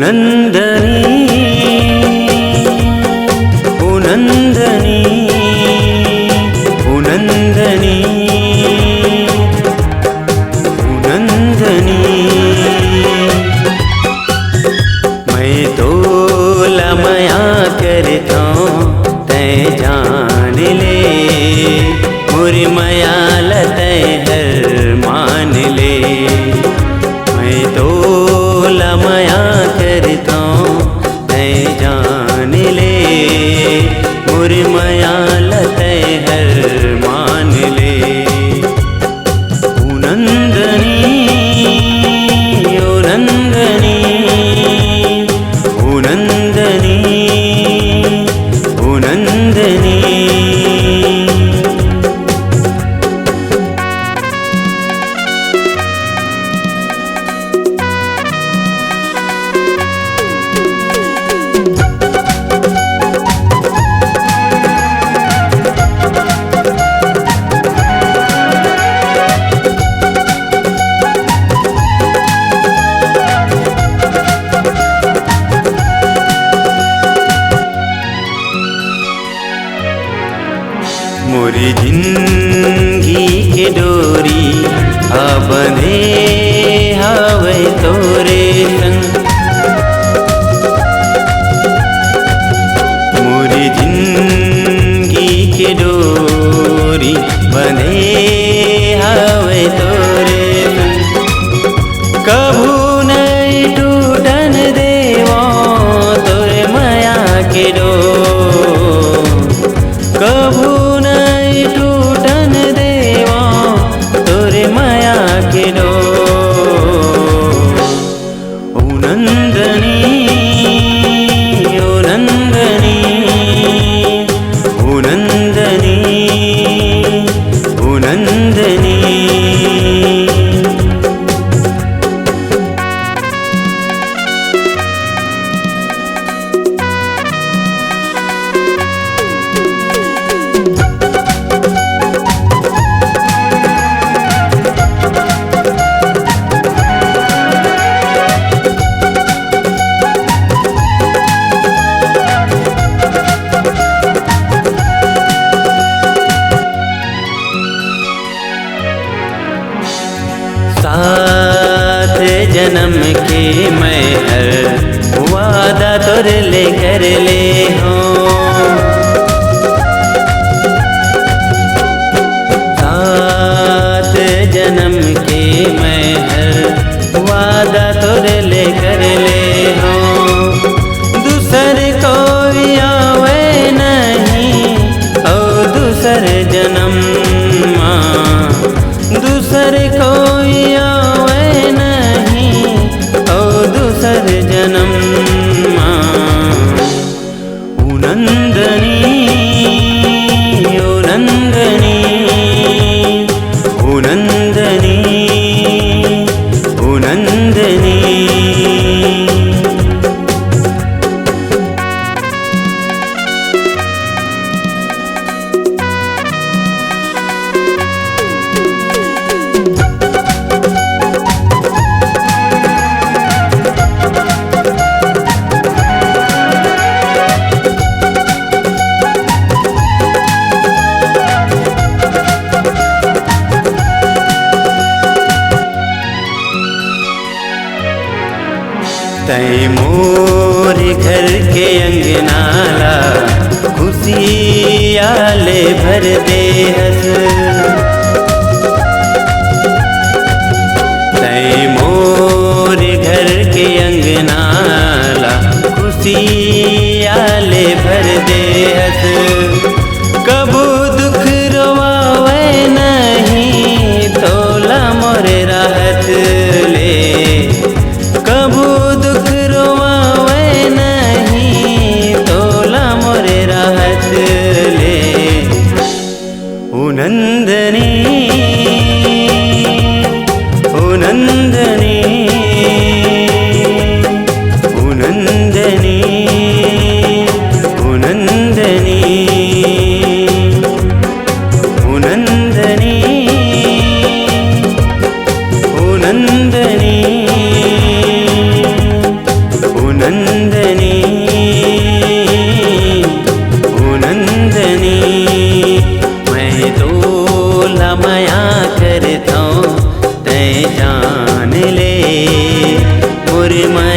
नंदनी ओ नंदनी ओ नंदनी ओ नंदनी मैं तो लमया करता तय जान ले मुरी मया लतय हर मान ले मैं तो लमया करता तय जान ले मुरी मया लतय हर मान ले ओ नंदनी ओ नंदनी ओ नंदनी ओ नंदनी मोरी जिंदगी के डोरी आ बंधे हवे तोरे संग मोरी जिंदगी के डोरी बंधे हवे तोरे संग कभू नहीं टूटन देवा तोरे माया के डोर कभू टूटन देवा तोरे माया के डोर ओ नंदनी ओ नंदनी ओ नंदनी ओ नंदनी सात जन्म के मैं हर वादा तोर ले कर ले हूँ सात जन्म के मैं हर वादा तोर ले कर ले हूँ दूसर कोई आवे नहीं और दूसर जन्म दूसर कोई आवे नहीं और दूसर जन्म ओ नंदनी ओ नंदनी ओ नंदनी ओ नंदनी तय मोर घर के अंगनाला खुशी आले भर दे हस तय मोर घर के अंगनाला खुशी आले भर दे हस कबू दुख रोवावे नहीं तोला मोरे राहत ले कबू दुख रोवावे नहीं तोला मोरे राहत ले ओ नंदनी ओ नंदनी ओ नंदनी ओ नंदनी ओ नंदनी ओ नंदनी जान ले मोरे मन